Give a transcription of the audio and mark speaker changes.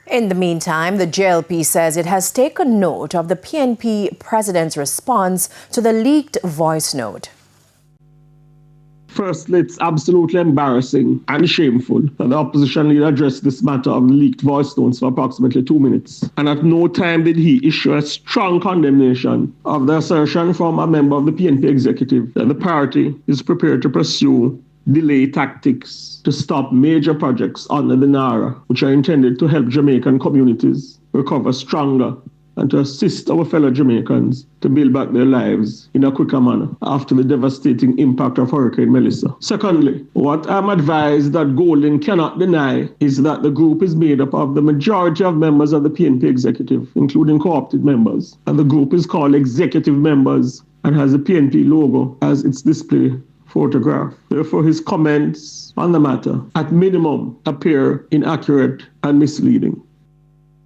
Speaker 1: In the meantime, the JLP says it has taken note of the PNP president's response to the leaked voice note.
Speaker 2: Firstly, it's absolutely embarrassing and shameful that the opposition leader addressed this matter of the leaked voice notes for approximately 2 minutes. And at no time did he issue a strong condemnation of the assertion from a member of the PNP executive that the party is prepared to pursue delay tactics to stop major projects under the NARA, which are intended to help Jamaican communities recover stronger and to assist our fellow Jamaicans to build back their lives in a quicker manner after the devastating impact of Hurricane Melissa. Secondly, what I'm advised that Golding cannot deny is that the group is made up of the majority of members of the PNP executive, including co-opted members, and the group is called executive members and has a PNP logo as its display photograph. Therefore, his comments on the matter, at minimum, appear inaccurate and misleading.